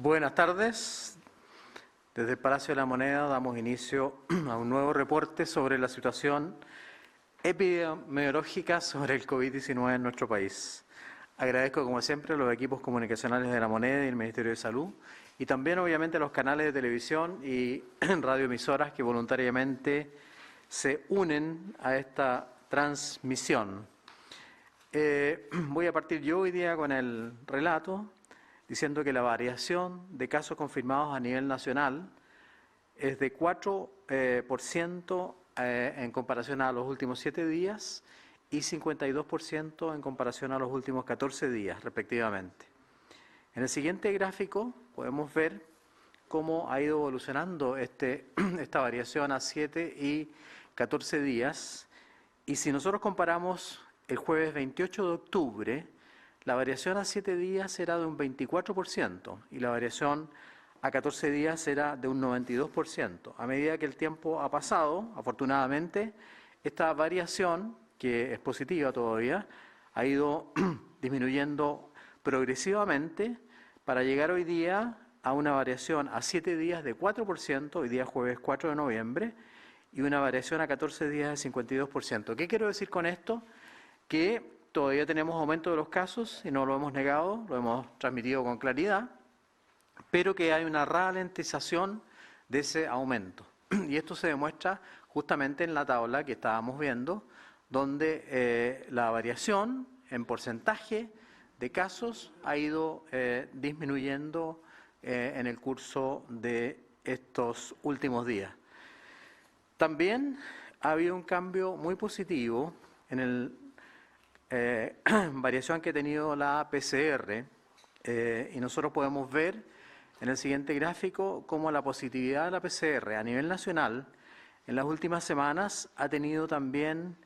Buenas tardes. Desde el Palacio de la Moneda damos inicio a un nuevo reporte sobre la situación epidemiológica sobre el COVID-19 en nuestro país. Agradezco, como siempre, a los equipos comunicacionales de la Moneda y el Ministerio de Salud y también, obviamente, a los canales de televisión y radioemisoras que voluntariamente se unen a esta transmisión. Voy a partir yo hoy día con el relato diciendo que la variación de casos confirmados a nivel nacional es de 4% en comparación a los últimos 7 días y 52% en comparación a los últimos 14 días, respectivamente. En el siguiente gráfico podemos ver cómo ha ido evolucionando esta variación a 7 y 14 días. Y si nosotros comparamos el jueves 28 de octubre, la variación a 7 días era de un 24% y la variación a 14 días era de un 92%. A medida que el tiempo ha pasado, afortunadamente, esta variación, que es positiva todavía, ha ido disminuyendo progresivamente para llegar hoy día a una variación a 7 días de 4%, hoy día jueves 4 de noviembre, y una variación a 14 días de 52%. ¿Qué quiero decir con esto? Que todavía tenemos aumento de los casos y no lo hemos negado, lo hemos transmitido con claridad, pero que hay una ralentización de ese aumento. Y esto se demuestra justamente en la tabla que estábamos viendo, donde la variación en porcentaje de casos ha ido disminuyendo en el curso de estos últimos días. También ha habido un cambio muy positivo en el variación que ha tenido la PCR, y nosotros podemos ver en el siguiente gráfico cómo la positividad de la PCR a nivel nacional en las últimas semanas ha tenido también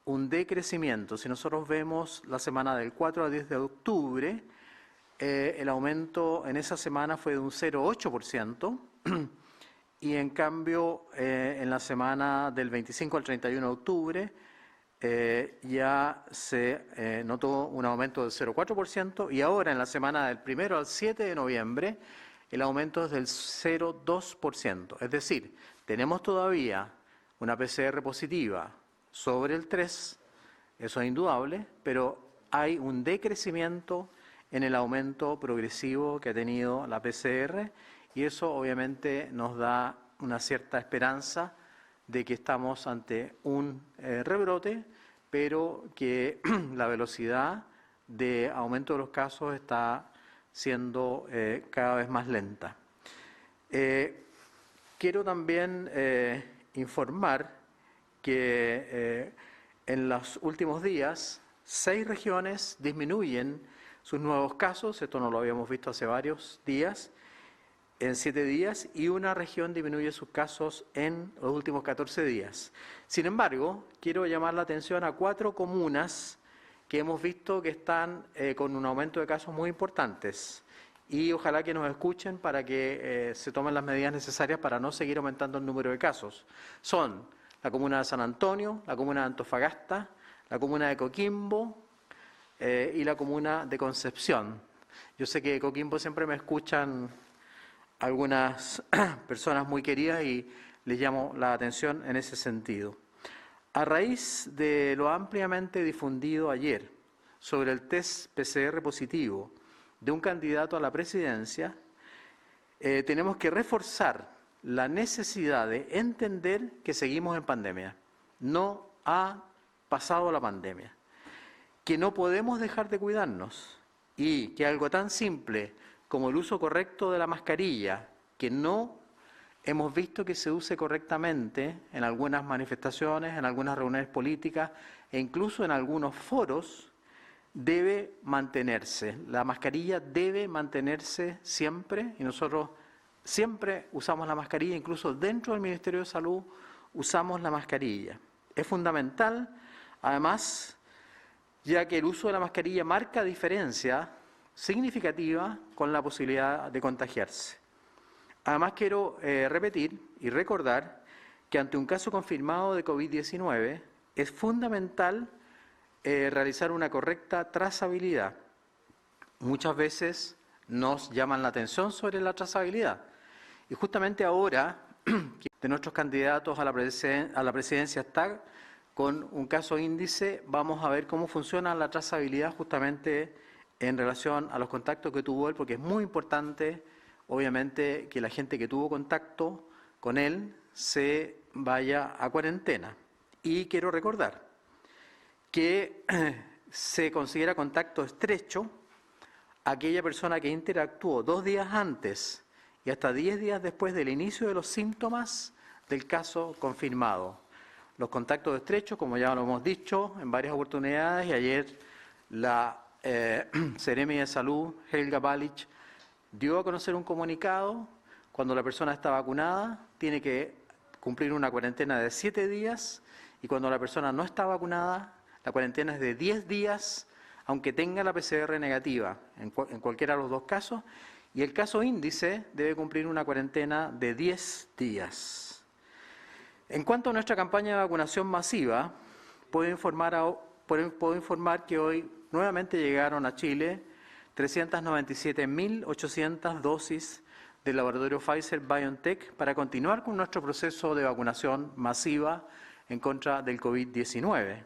un decrecimiento. Si nosotros vemos la semana del 4 al 10 de octubre, el aumento en esa semana fue de un 0,8%, y en cambio en la semana del 25 al 31 de octubre ya se notó un aumento del 0,4% y ahora en la semana del 1 al 7 de noviembre el aumento es del 0,2%. Es decir, tenemos todavía una PCR positiva sobre el 3, eso es indudable, pero hay un decrecimiento en el aumento progresivo que ha tenido la PCR y eso obviamente nos da una cierta esperanza de que estamos ante un rebrote, pero que la velocidad de aumento de los casos está siendo cada vez más lenta. Quiero también informar que en los últimos días 6 regiones disminuyen sus nuevos casos, esto no lo habíamos visto hace varios días, en 7 días, y una región disminuye sus casos en los últimos 14 días. Sin embargo, quiero llamar la atención a 4 comunas que hemos visto que están con un aumento de casos muy importantes y ojalá que nos escuchen para que se tomen las medidas necesarias para no seguir aumentando el número de casos. Son la comuna de San Antonio, la comuna de Antofagasta, la comuna de Coquimbo y la comuna de Concepción. Yo sé que de Coquimbo siempre me escuchan algunas personas muy queridas y les llamo la atención en ese sentido. A raíz de lo ampliamente difundido ayer sobre el test PCR positivo de un candidato a la presidencia, tenemos que reforzar la necesidad de entender que seguimos en pandemia. No ha pasado la pandemia, que no podemos dejar de cuidarnos y que algo tan simple como el uso correcto de la mascarilla, que no hemos visto que se use correctamente en algunas manifestaciones, en algunas reuniones políticas e incluso en algunos foros, debe mantenerse. La mascarilla debe mantenerse siempre y nosotros siempre usamos la mascarilla, incluso dentro del Ministerio de Salud usamos la mascarilla. Es fundamental, además, ya que el uso de la mascarilla marca diferencia significativa con la posibilidad de contagiarse. Además, quiero repetir y recordar que ante un caso confirmado de COVID-19 es fundamental realizar una correcta trazabilidad. Muchas veces nos llaman la atención sobre la trazabilidad. Y justamente ahora, que de nuestros candidatos a la presidencia está con un caso índice, vamos a ver cómo funciona la trazabilidad justamente en relación a los contactos que tuvo él, porque es muy importante, obviamente, que la gente que tuvo contacto con él se vaya a cuarentena. Y quiero recordar que se considera contacto estrecho aquella persona que interactuó 2 días antes y hasta 10 días después del inicio de los síntomas del caso confirmado. Los contactos estrechos, como ya lo hemos dicho en varias oportunidades, y ayer la Seremi de Salud, Helga Balich, dio a conocer un comunicado: cuando la persona está vacunada tiene que cumplir una cuarentena de 7 días, y cuando la persona no está vacunada, la cuarentena es de 10 días, aunque tenga la PCR negativa, en cualquiera de los dos casos, y el caso índice debe cumplir una cuarentena de 10 días. En cuanto a nuestra campaña de vacunación masiva, puedo informar que hoy nuevamente llegaron a Chile 397.800 dosis del laboratorio Pfizer-BioNTech para continuar con nuestro proceso de vacunación masiva en contra del COVID-19.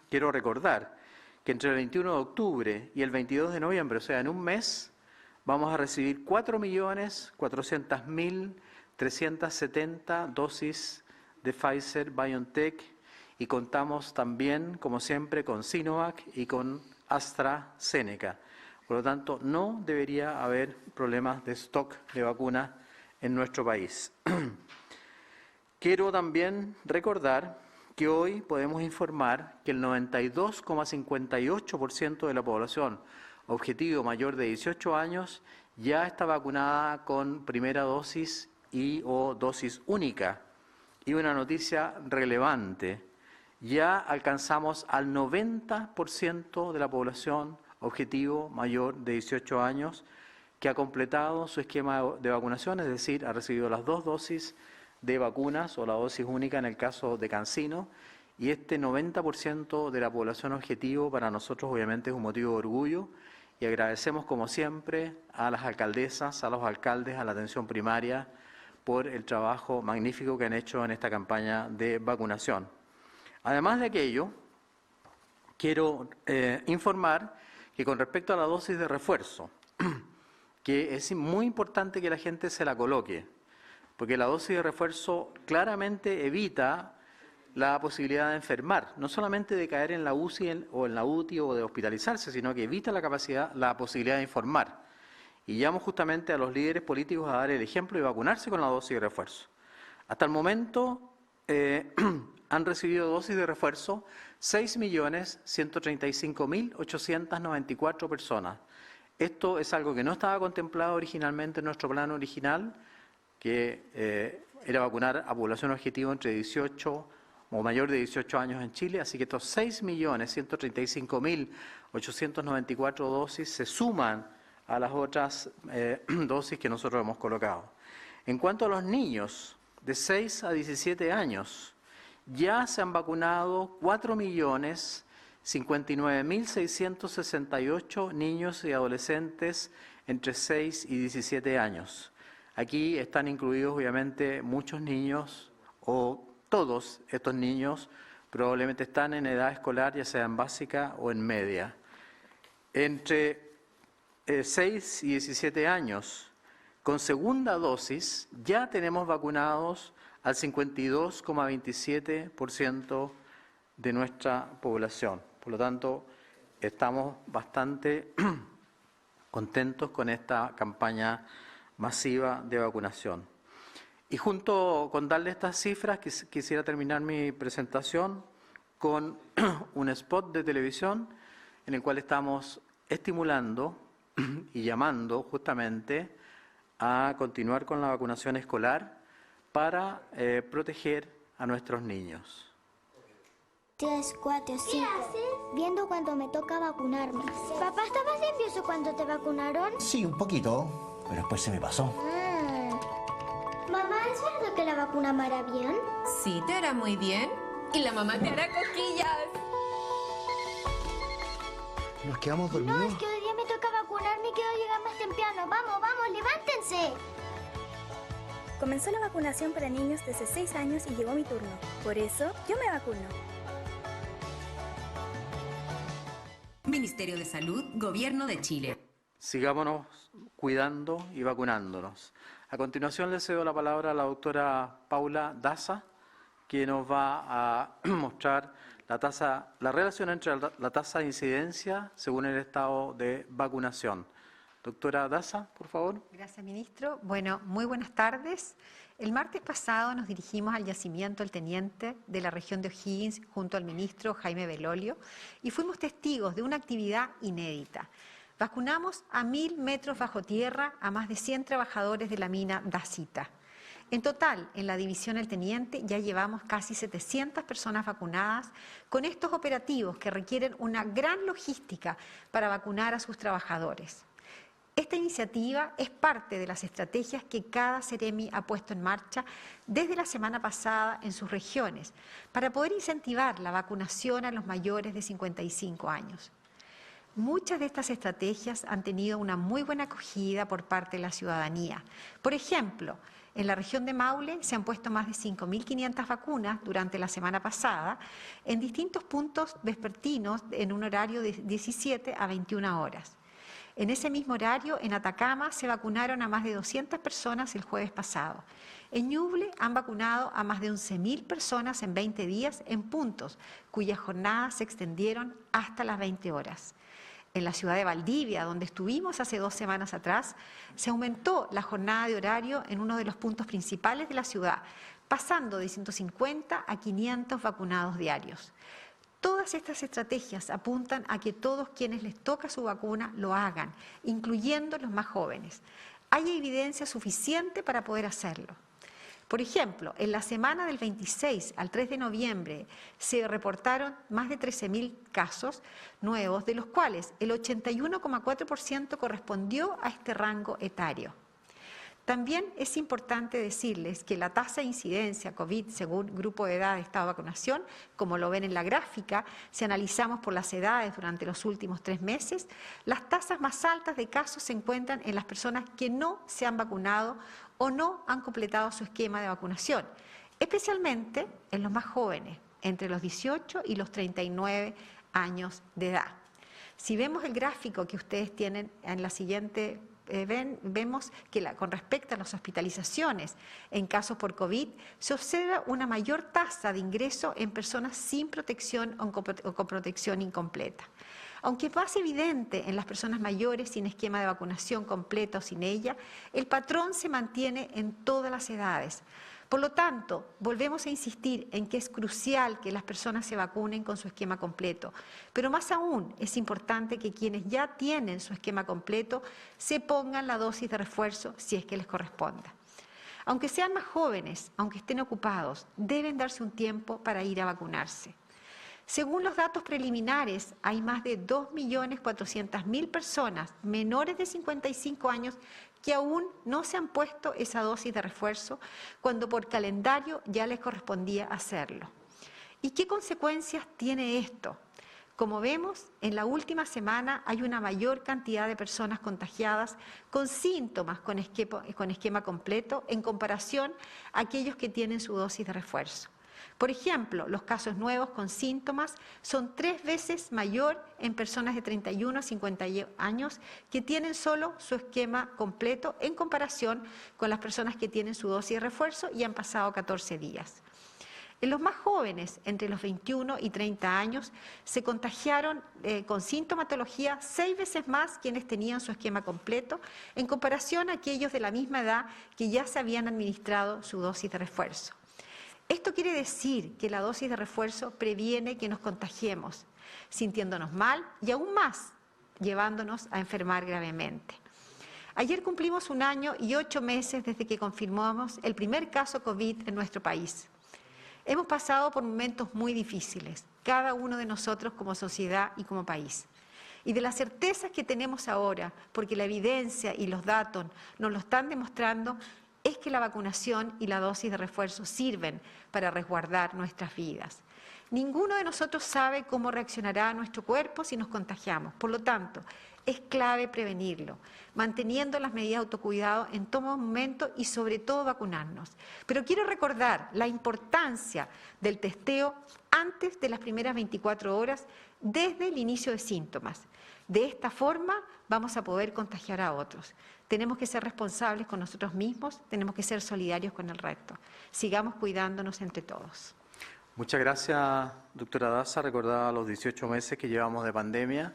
Quiero recordar que entre el 21 de octubre y el 22 de noviembre, o sea, en un mes, vamos a recibir 4.400.370 dosis de Pfizer-BioNTech, y contamos también, como siempre, con Sinovac y con AstraZeneca. Por lo tanto, no debería haber problemas de stock de vacunas en nuestro país. Quiero también recordar que hoy podemos informar que el 92,58% de la población objetivo mayor de 18 años ya está vacunada con primera dosis y o dosis única. Y una noticia relevante: ya alcanzamos al 90% de la población objetivo mayor de 18 años que ha completado su esquema de vacunación, es decir, ha recibido las 2 dosis de vacunas o la dosis única en el caso de CanSino, y este 90% de la población objetivo para nosotros obviamente es un motivo de orgullo, y agradecemos como siempre a las alcaldesas, a los alcaldes, a la atención primaria por el trabajo magnífico que han hecho en esta campaña de vacunación. Además de aquello, quiero informar que con respecto a la dosis de refuerzo, que es muy importante que la gente se la coloque, porque la dosis de refuerzo claramente evita la posibilidad de enfermar, no solamente de caer en la UCI o en la UTI o de hospitalizarse, sino que evita la posibilidad de informar. Y llamo justamente a los líderes políticos a dar el ejemplo y vacunarse con la dosis de refuerzo. Hasta el momento han recibido dosis de refuerzo 6.135.894 personas. Esto es algo que no estaba contemplado originalmente en nuestro plan original, que era vacunar a población objetivo entre 18 o mayor de 18 años en Chile, así que estos 6.135.894 dosis se suman a las otras dosis que nosotros hemos colocado. En cuanto a los niños de 6 a 17 años, ya se han vacunado 4.059.668 niños y adolescentes entre 6 y 17 años. Aquí están incluidos obviamente muchos niños, o todos estos niños probablemente están en edad escolar, ya sea en básica o en media. Entre 6 y 17 años, con segunda dosis, ya tenemos vacunados al 52,27% de nuestra población. Por lo tanto, estamos bastante contentos con esta campaña masiva de vacunación. Y junto con darle estas cifras, quisiera terminar mi presentación con un spot de televisión en el cual estamos estimulando y llamando justamente a continuar con la vacunación escolar para proteger a nuestros niños. 3, 4, 5. Viendo cuando me toca vacunarme. Papá, ¿estabas nervioso cuando te vacunaron? Sí, un poquito, pero después se me pasó. Mamá, ¿es verdad que la vacuna me hará bien? Sí, te hará muy bien. Y la mamá te hará cosquillas. ¿Nos quedamos dormidos? No, es que hoy día me toca vacunarme y quiero llegar más temprano. Comenzó la vacunación para niños desde 6 años y llegó mi turno. Por eso, yo me vacuno. Ministerio de Salud, Gobierno de Chile. Sigámonos cuidando y vacunándonos. A continuación le cedo la palabra a la doctora Paula Daza, que nos va a mostrar la relación entre la tasa de incidencia según el estado de vacunación. Doctora Daza, por favor. Gracias, ministro. Bueno, muy buenas tardes. El martes pasado nos dirigimos al yacimiento El Teniente de la región de O'Higgins junto al ministro Jaime Belolio y fuimos testigos de una actividad inédita. Vacunamos a 1000 metros bajo tierra a más de 100 trabajadores de la mina Dacita. En total, en la división El Teniente ya llevamos casi 700 personas vacunadas con estos operativos que requieren una gran logística para vacunar a sus trabajadores. Esta iniciativa es parte de las estrategias que cada Seremi ha puesto en marcha desde la semana pasada en sus regiones para poder incentivar la vacunación a los mayores de 55 años. Muchas de estas estrategias han tenido una muy buena acogida por parte de la ciudadanía. Por ejemplo, en la región de Maule se han puesto más de 5.500 vacunas durante la semana pasada en distintos puntos vespertinos en un horario de 17 a 21 horas. En ese mismo horario, en Atacama, se vacunaron a más de 200 personas el jueves pasado. En Ñuble han vacunado a más de 11.000 personas en 20 días en puntos cuyas jornadas se extendieron hasta las 20 horas. En la ciudad de Valdivia, donde estuvimos hace 2 semanas atrás, se aumentó la jornada de horario en uno de los puntos principales de la ciudad, pasando de 150 a 500 vacunados diarios. Todas estas estrategias apuntan a que todos quienes les toca su vacuna lo hagan, incluyendo los más jóvenes. Hay evidencia suficiente para poder hacerlo. Por ejemplo, en la semana del 26 al 3 de noviembre se reportaron más de 13.000 casos nuevos, de los cuales el 81,4% correspondió a este rango etario. También es importante decirles que la tasa de incidencia COVID según grupo de edad de estado de vacunación, como lo ven en la gráfica, si analizamos por las edades durante los últimos 3 meses, las tasas más altas de casos se encuentran en las personas que no se han vacunado o no han completado su esquema de vacunación, especialmente en los más jóvenes, entre los 18 y los 39 años de edad. Si vemos el gráfico que ustedes tienen en la siguiente vemos que con respecto a las hospitalizaciones en casos por COVID, se observa una mayor tasa de ingreso en personas sin protección o con protección incompleta. Aunque es más evidente en las personas mayores sin esquema de vacunación completa o sin ella, el patrón se mantiene en todas las edades. Por lo tanto, volvemos a insistir en que es crucial que las personas se vacunen con su esquema completo, pero más aún es importante que quienes ya tienen su esquema completo se pongan la dosis de refuerzo si es que les corresponda. Aunque sean más jóvenes, aunque estén ocupados, deben darse un tiempo para ir a vacunarse. Según los datos preliminares, hay más de 2.400.000 personas menores de 55 años que aún no se han puesto esa dosis de refuerzo cuando por calendario ya les correspondía hacerlo. ¿Y qué consecuencias tiene esto? Como vemos, en la última semana hay una mayor cantidad de personas contagiadas con síntomas con esquema completo en comparación a aquellos que tienen su dosis de refuerzo. Por ejemplo, los casos nuevos con síntomas son 3 veces mayor en personas de 31 a 50 años que tienen solo su esquema completo en comparación con las personas que tienen su dosis de refuerzo y han pasado 14 días. En los más jóvenes, entre los 21 y 30 años, se contagiaron con sintomatología 6 veces más quienes tenían su esquema completo en comparación a aquellos de la misma edad que ya se habían administrado su dosis de refuerzo. Esto quiere decir que la dosis de refuerzo previene que nos contagiemos, sintiéndonos mal y aún más, llevándonos a enfermar gravemente. Ayer cumplimos 1 año y 8 meses desde que confirmamos el primer caso COVID en nuestro país. Hemos pasado por momentos muy difíciles, cada uno de nosotros como sociedad y como país. Y de las certezas que tenemos ahora, porque la evidencia y los datos nos lo están demostrando, es que la vacunación y la dosis de refuerzo sirven para resguardar nuestras vidas. Ninguno de nosotros sabe cómo reaccionará nuestro cuerpo si nos contagiamos. Por lo tanto, Es clave prevenirlo, manteniendo las medidas de autocuidado en todo momento y sobre todo vacunarnos. Pero quiero recordar la importancia del testeo antes de las primeras 24 horas desde el inicio de síntomas. De esta forma vamos a poder contagiar a otros. Tenemos que ser responsables con nosotros mismos, tenemos que ser solidarios con el resto. Sigamos cuidándonos entre todos. Muchas gracias, doctora Daza. Recordaba los 18 meses que llevamos de pandemia.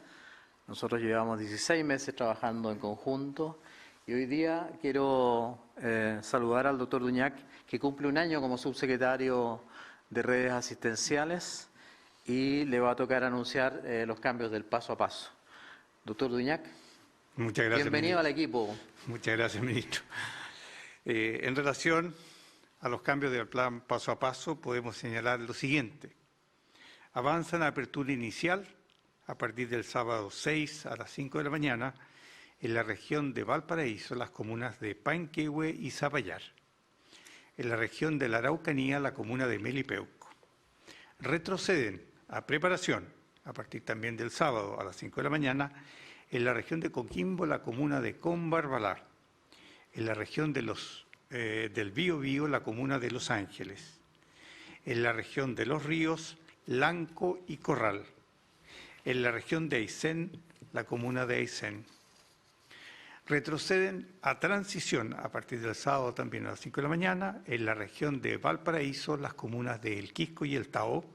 Nosotros llevamos 16 meses trabajando en conjunto y hoy día quiero saludar al doctor Duñac, que cumple un año como subsecretario de redes asistenciales y le va a tocar anunciar los cambios del paso a paso. Doctor Duñac, muchas gracias, bienvenido ministro. al equipo. Muchas gracias, ministro. En relación a los cambios del plan paso a paso, podemos señalar lo siguiente. Avanza en la apertura inicial a partir del sábado 6 a las 5 de la mañana en la región de Valparaíso, las comunas de Panquehue y Zapallar. En la región de la Araucanía, la comuna de Melipeuco. Retroceden a preparación, a partir también del sábado a las 5 de la mañana, en la región de Coquimbo, la comuna de Combarbalá. En la región de del Biobío, la comuna de Los Ángeles. En la región de Los Ríos, Lanco y Corral. En la región de Aysén, la comuna de Aysén. Retroceden a transición a partir del sábado también a las 5 de la mañana en la región de Valparaíso, las comunas de El Quisco y El Taó,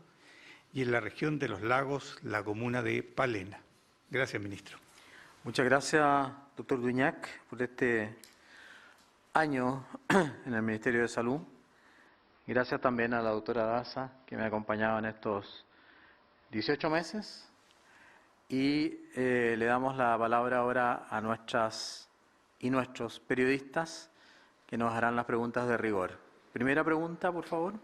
y en la región de Los Lagos, la comuna de Palena. Gracias, ministro. Muchas gracias, doctor Duñac, por este año en el Ministerio de Salud. Gracias también a la doctora Daza, que me ha acompañado en estos 18 meses. Y le damos la palabra ahora a nuestras y nuestros periodistas que nos harán las preguntas de rigor. Primera pregunta, por favor.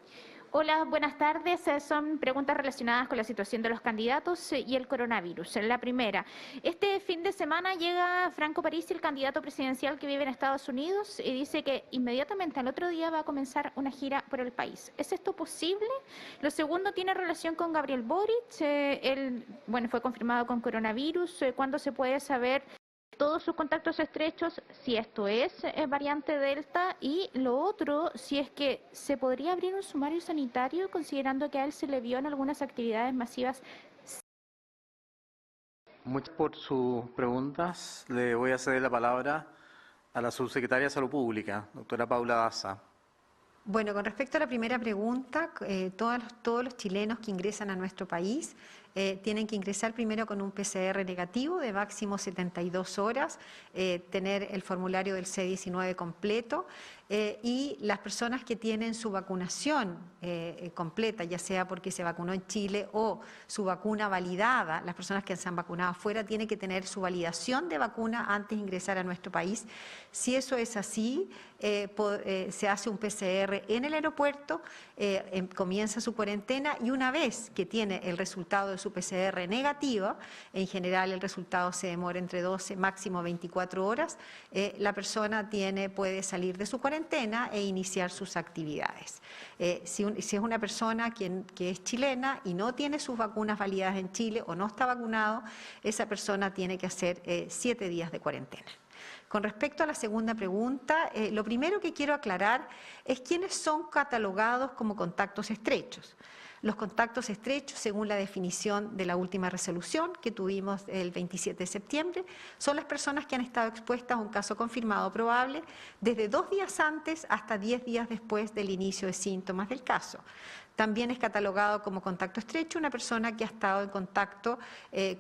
Hola, buenas tardes. Son preguntas relacionadas con la situación de los candidatos y el coronavirus. La primera, este fin de semana llega Franco Parisi, el candidato presidencial que vive en Estados Unidos, y dice que inmediatamente al otro día va a comenzar una gira por el país. ¿Es esto posible? Lo segundo tiene relación con Gabriel Boric. Él, fue confirmado con coronavirus. ¿Cuándo se puede saber todos sus contactos estrechos, si esto es variante Delta? Y lo otro, si es que se podría abrir un sumario sanitario considerando que a él se le vio en algunas actividades masivas. Muchas por sus preguntas. Le voy a ceder la palabra a la subsecretaria de Salud Pública, doctora Paula Daza. Bueno, con respecto a la primera pregunta, todos los chilenos que ingresan a nuestro país tienen que ingresar primero con un PCR negativo de máximo 72 horas, tener el formulario del C19 completo y las personas que tienen su vacunación completa, ya sea porque se vacunó en Chile o su vacuna validada, las personas que se han vacunado afuera tienen que tener su validación de vacuna antes de ingresar a nuestro país. Si eso es así, se hace un PCR en el aeropuerto, comienza su cuarentena y una vez que tiene el resultado de su PCR negativa, en general el resultado se demora entre 12, máximo 24 horas, la persona puede salir de su cuarentena e iniciar sus actividades. Si es una persona que es chilena y no tiene sus vacunas validadas en Chile o no está vacunado, esa persona tiene que hacer 7 días de cuarentena. Con respecto a la segunda pregunta, lo primero que quiero aclarar es quiénes son catalogados como contactos estrechos. Los contactos estrechos, según la definición de la última resolución que tuvimos el 27 de septiembre, son las personas que han estado expuestas a un caso confirmado probable desde 2 días antes hasta 10 días después del inicio de síntomas del caso. También es catalogado como contacto estrecho una persona que ha estado en contacto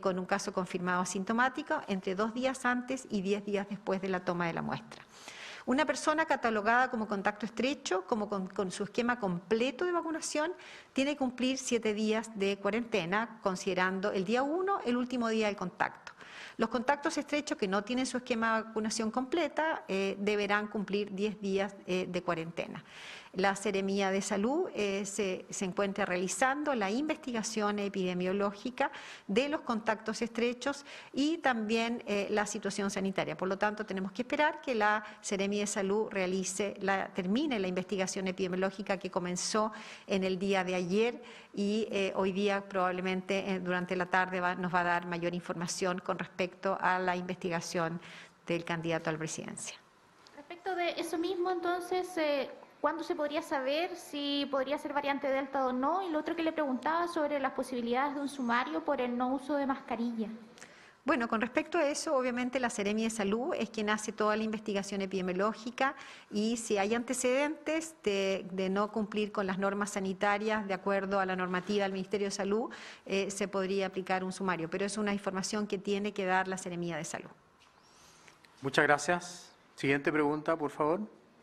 con un caso confirmado asintomático entre 2 días antes y 10 días después de la toma de la muestra. Una persona catalogada como contacto estrecho, como con su esquema completo de vacunación, tiene que cumplir 7 días de cuarentena, considerando el día 1 el último día del contacto. Los contactos estrechos que no tienen su esquema de vacunación completa deberán cumplir 10 días de cuarentena. La Seremía de Salud se encuentra realizando la investigación epidemiológica de los contactos estrechos y también la situación sanitaria. Por lo tanto, tenemos que esperar que la Seremía de Salud termine la investigación epidemiológica que comenzó en el día de ayer y hoy día probablemente durante la tarde nos va a dar mayor información con respecto respecto a la investigación del candidato a la presidencia. Respecto de eso mismo, entonces, ¿cuándo se podría saber si podría ser variante Delta o no? Y lo otro que le preguntaba sobre las posibilidades de un sumario por el no uso de mascarilla. Bueno, con respecto a eso, obviamente la Seremi de Salud es quien hace toda la investigación epidemiológica y si hay antecedentes de no cumplir con las normas sanitarias de acuerdo a la normativa del Ministerio de Salud, se podría aplicar un sumario, pero es una información que tiene que dar la Seremi de Salud. Muchas gracias. Siguiente pregunta, por favor.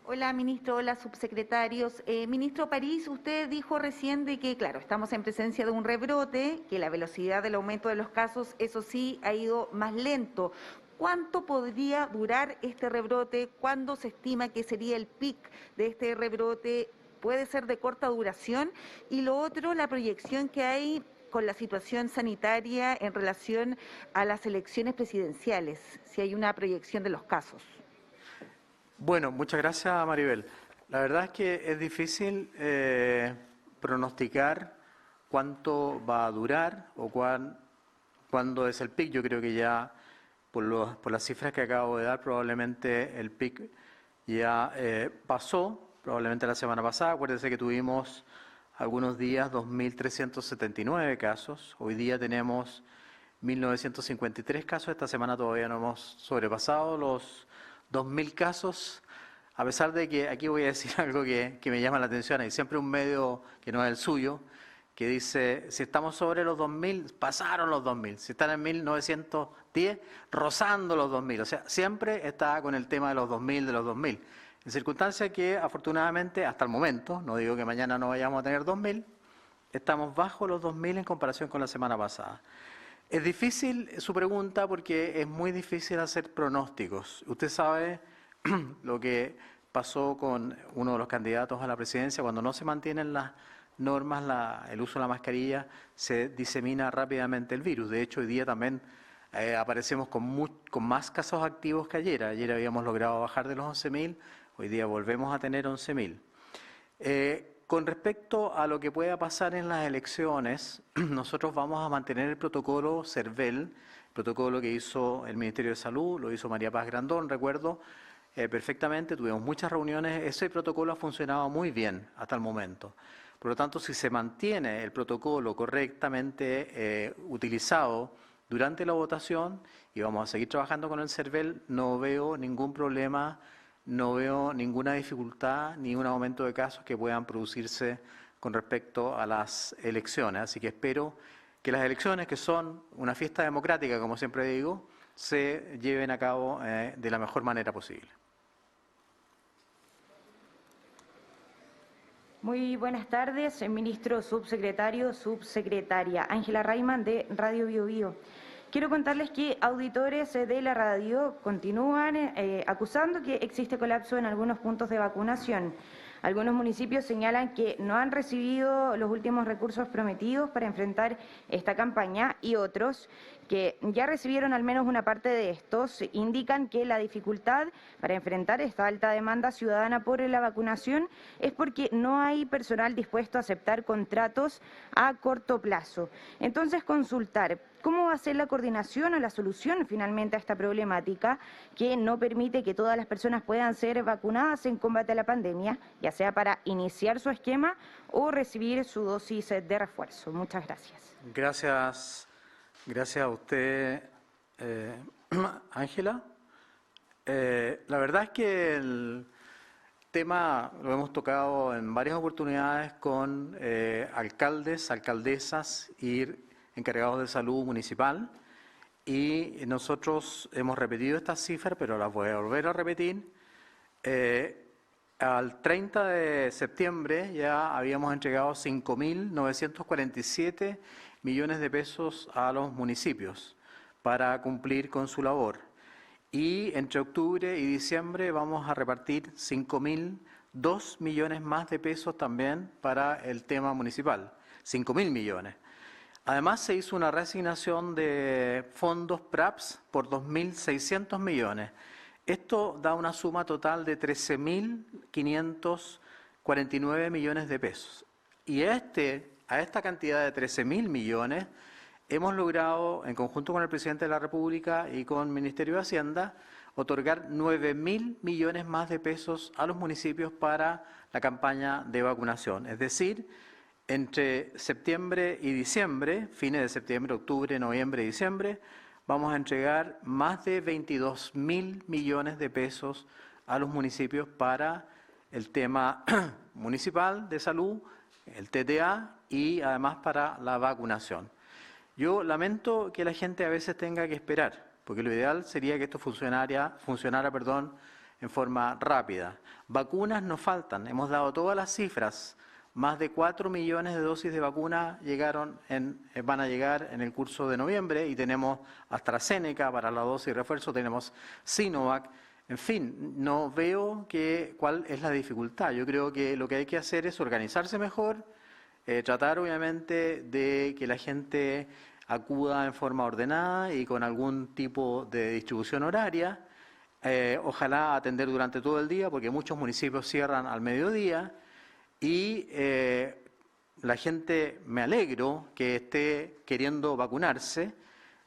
Hola, ministro. Hola, subsecretarios. Ministro París, usted dijo recién de que, claro, estamos en presencia de un rebrote, que la velocidad del aumento de los casos, eso sí, ha ido más lento. ¿Cuánto podría durar este rebrote? ¿Cuándo se estima que sería el pic de este rebrote? ¿Puede ser de corta duración? Y lo otro, la proyección que hay con la situación sanitaria en relación a las elecciones presidenciales, si hay una proyección de los casos. Bueno, muchas gracias, Maribel. La verdad es que es difícil pronosticar cuánto va a durar o cuándo es el pic. Yo creo que ya, por las cifras que acabo de dar, probablemente el pic ya pasó, probablemente la semana pasada. Acuérdense que tuvimos algunos días 2.379 casos. Hoy día tenemos 1.953 casos. Esta semana todavía no hemos sobrepasado los 2.000 casos, a pesar de que aquí voy a decir algo que me llama la atención. Hay siempre un medio que no es el suyo, que dice, si estamos sobre los 2.000, pasaron los 2.000. Si están en 1.910, rozando los 2.000. O sea, siempre está con el tema de los 2.000, de los 2.000. En circunstancias que, afortunadamente, hasta el momento, no digo que mañana no vayamos a tener 2.000, estamos bajo los 2.000 en comparación con la semana pasada. Es difícil su pregunta porque es muy difícil hacer pronósticos. Usted sabe lo que pasó con uno de los candidatos a la presidencia. Cuando no se mantienen las normas, el uso de la mascarilla, se disemina rápidamente el virus. De hecho, hoy día también aparecemos con más casos activos que ayer. Ayer habíamos logrado bajar de los 11.000, hoy día volvemos a tener 11.000. Con respecto a lo que pueda pasar en las elecciones, nosotros vamos a mantener el protocolo CERVEL, el protocolo que hizo el Ministerio de Salud, lo hizo María Paz Grandón, recuerdo perfectamente, tuvimos muchas reuniones, ese protocolo ha funcionado muy bien hasta el momento. Por lo tanto, si se mantiene el protocolo correctamente utilizado durante la votación, y vamos a seguir trabajando con el CERVEL, no veo ningún problema. No veo ninguna dificultad ni un aumento de casos que puedan producirse con respecto a las elecciones. Así que espero que las elecciones, que son una fiesta democrática, como siempre digo, se lleven a cabo de la mejor manera posible. Muy buenas tardes, ministro, subsecretario, subsecretaria. Ángela Rayman, de Radio Bio Bio. Quiero contarles que auditores de la radio continúan acusando que existe colapso en algunos puntos de vacunación. Algunos municipios señalan que no han recibido los últimos recursos prometidos para enfrentar esta campaña y otros que ya recibieron al menos una parte de estos indican que la dificultad para enfrentar esta alta demanda ciudadana por la vacunación es porque no hay personal dispuesto a aceptar contratos a corto plazo. Entonces, consultar cómo va a ser la coordinación o la solución finalmente a esta problemática que no permite que todas las personas puedan ser vacunadas en combate a la pandemia, ya sea para iniciar su esquema o recibir su dosis de refuerzo. Muchas gracias. Gracias a usted, Ángela. La verdad es que el tema lo hemos tocado en varias oportunidades con alcaldes, alcaldesas y encargados de salud municipal, y nosotros hemos repetido estas cifras, pero las voy a volver a repetir. Al 30 de septiembre ya habíamos entregado 5.947 millones de pesos a los municipios para cumplir con su labor. Y entre octubre y diciembre vamos a repartir 5.002 millones más de pesos también para el tema municipal, 5.000 millones. Además se hizo una reasignación de fondos PRAPS por 2.600 millones. Esto da una suma total de 13.549 millones de pesos. Y a esta cantidad de 13.000 millones hemos logrado, en conjunto con el Presidente de la República y con el Ministerio de Hacienda, otorgar 9.000 millones más de pesos a los municipios para la campaña de vacunación. Es decir, entre septiembre y diciembre, fines de septiembre, octubre, noviembre y diciembre, vamos a entregar más de 22.000 millones de pesos a los municipios para el tema municipal de salud, el TTA y además para la vacunación. Yo lamento que la gente a veces tenga que esperar, porque lo ideal sería que esto funcionara en forma rápida. Vacunas nos faltan, hemos dado todas las cifras. Más de 4 millones de dosis de vacuna van a llegar en el curso de noviembre y tenemos AstraZeneca para la dosis de refuerzo, tenemos Sinovac. En fin, no veo cuál es la dificultad. Yo creo que lo que hay que hacer es organizarse mejor, tratar obviamente de que la gente acuda en forma ordenada y con algún tipo de distribución horaria. Ojalá atender durante todo el día, porque muchos municipios cierran al mediodía. Y la gente, me alegro que esté queriendo vacunarse,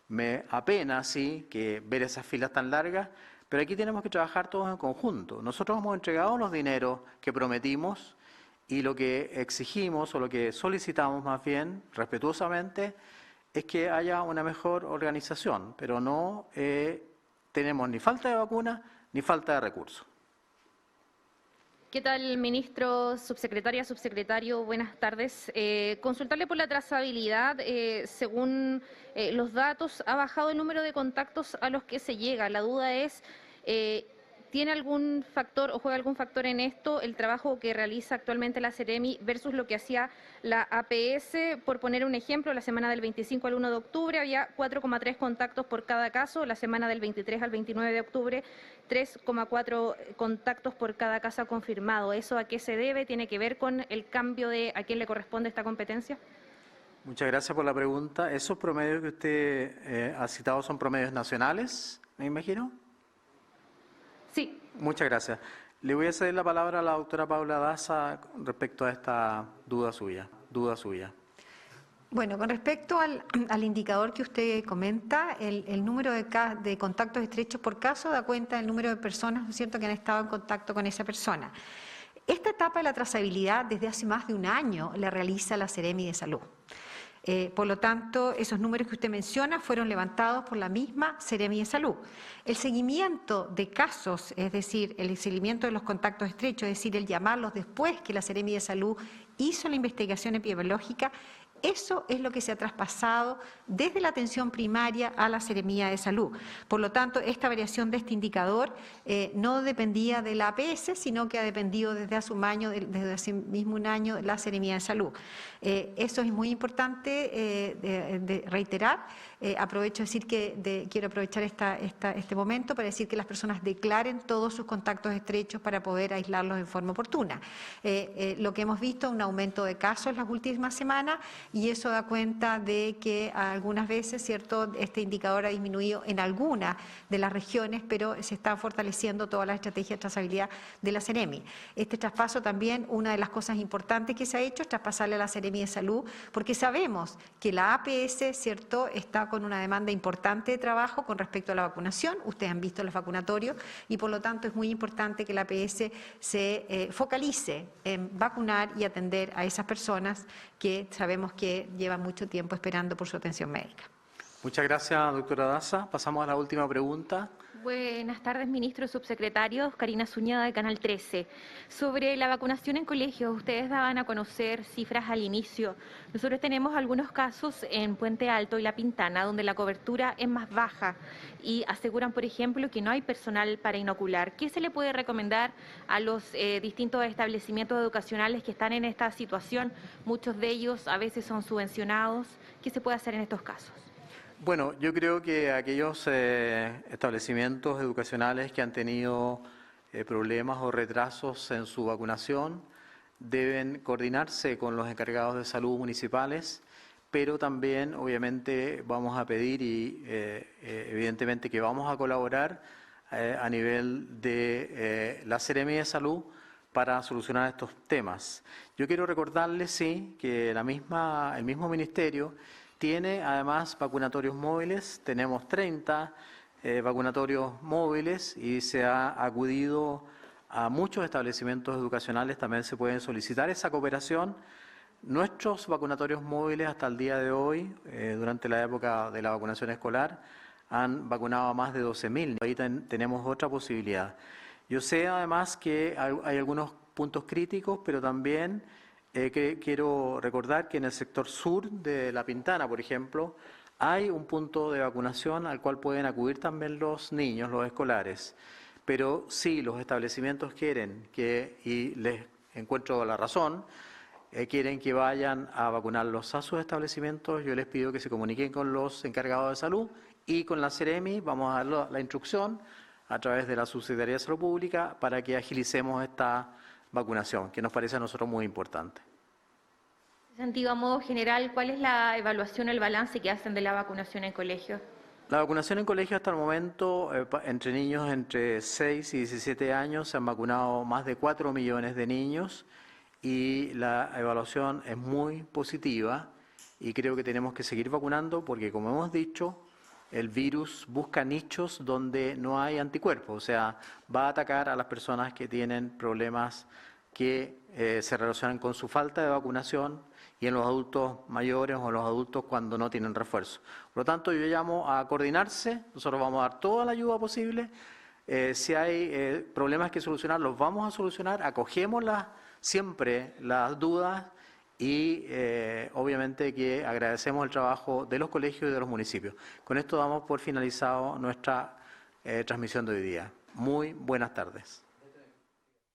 me apena, sí, que ver esas filas tan largas, pero aquí tenemos que trabajar todos en conjunto. Nosotros hemos entregado los dineros que prometimos y lo que exigimos o lo que solicitamos más bien, respetuosamente, es que haya una mejor organización, pero no tenemos ni falta de vacuna ni falta de recursos. ¿Qué tal, ministro, subsecretaria, subsecretario? Buenas tardes. Consultarle por la trazabilidad. Según los datos, ha bajado el número de contactos a los que se llega. La duda es, ¿tiene algún factor o juega algún factor en esto el trabajo que realiza actualmente la Seremi versus lo que hacía la APS? Por poner un ejemplo, la semana del 25 al 1 de octubre había 4,3 contactos por cada caso, la semana del 23 al 29 de octubre 3,4 contactos por cada caso confirmado. ¿Eso a qué se debe? ¿Tiene que ver con el cambio de a quién le corresponde esta competencia? Muchas gracias por la pregunta. ¿Esos promedios que usted ha citado son promedios nacionales, me imagino? Sí. Muchas gracias. Le voy a ceder la palabra a la doctora Paula Daza respecto a esta duda suya. Bueno, con respecto al indicador que usted comenta, el número de contactos estrechos por caso da cuenta del número de personas, ¿no es cierto?, que han estado en contacto con esa persona. Esta etapa de la trazabilidad desde hace más de un año la realiza la Seremi de Salud. Por lo tanto, esos números que usted menciona fueron levantados por la misma Seremi de Salud. El seguimiento de casos, es decir, el seguimiento de los contactos estrechos, es decir, el llamarlos después que la Seremi de Salud hizo la investigación epidemiológica, eso es lo que se ha traspasado desde la atención primaria a la Seremía de Salud. Por lo tanto, esta variación de este indicador no dependía de la APS, sino que ha dependido desde hace mismo un año de la Seremía de Salud. Eso es muy importante de reiterar. Aprovecho decir que quiero aprovechar este momento para decir que las personas declaren todos sus contactos estrechos para poder aislarlos en forma oportuna. Lo que hemos visto es un aumento de casos las últimas semanas y eso da cuenta de que algunas veces, ¿cierto?, este indicador ha disminuido en algunas de las regiones, pero se está fortaleciendo toda la estrategia de trazabilidad de la Seremi. Este traspaso también, una de las cosas importantes que se ha hecho es traspasarle a la Seremi de Salud, porque sabemos que la APS, ¿cierto?, está con una demanda importante de trabajo con respecto a la vacunación. Ustedes han visto los vacunatorios y por lo tanto es muy importante que la APS se focalice en vacunar y atender a esas personas que sabemos que llevan mucho tiempo esperando por su atención médica. Muchas gracias, doctora Daza. Pasamos a la última pregunta. Buenas tardes, ministro, subsecretario. Karina Zúñiga, de Canal 13. Sobre la vacunación en colegios, ustedes daban a conocer cifras al inicio. Nosotros tenemos algunos casos en Puente Alto y La Pintana, donde la cobertura es más baja y aseguran, por ejemplo, que no hay personal para inocular. ¿Qué se le puede recomendar a los distintos establecimientos educacionales que están en esta situación? Muchos de ellos a veces son subvencionados. ¿Qué se puede hacer en estos casos? Bueno, yo creo que aquellos establecimientos educacionales que han tenido problemas o retrasos en su vacunación deben coordinarse con los encargados de salud municipales, pero también obviamente vamos a pedir y evidentemente que vamos a colaborar a nivel de la Seremi de Salud para solucionar estos temas. Yo quiero recordarles, sí, que el mismo ministerio tiene además vacunatorios móviles, tenemos 30 vacunatorios móviles y se ha acudido a muchos establecimientos educacionales, también se pueden solicitar esa cooperación. Nuestros vacunatorios móviles hasta el día de hoy, durante la época de la vacunación escolar, han vacunado a más de 12.000. Ahí tenemos otra posibilidad. Yo sé además que hay algunos puntos críticos, pero también quiero recordar que en el sector sur de La Pintana, por ejemplo, hay un punto de vacunación al cual pueden acudir también los niños, los escolares. Pero si los establecimientos quieren y les encuentro la razón, quieren que vayan a vacunarlos a sus establecimientos, yo les pido que se comuniquen con los encargados de salud y con la Seremi. Vamos a dar la instrucción a través de la Subsecretaría de Salud Pública para que agilicemos esta vacunación, que nos parece a nosotros muy importante. En ese sentido, a modo general, ¿cuál es la evaluación o el balance que hacen de la vacunación en colegios? La vacunación en colegio hasta el momento, entre niños entre 6 y 17 años, se han vacunado más de 4 millones de niños y la evaluación es muy positiva y creo que tenemos que seguir vacunando porque, como hemos dicho, el virus busca nichos donde no hay anticuerpos, o sea, va a atacar a las personas que tienen problemas que se relacionan con su falta de vacunación y en los adultos mayores o los adultos cuando no tienen refuerzo. Por lo tanto, yo llamo a coordinarse, nosotros vamos a dar toda la ayuda posible, si hay problemas que solucionar, los vamos a solucionar, acogemos siempre las dudas y obviamente que agradecemos el trabajo de los colegios y de los municipios. Con esto damos por finalizado nuestra transmisión de hoy día. Muy buenas tardes.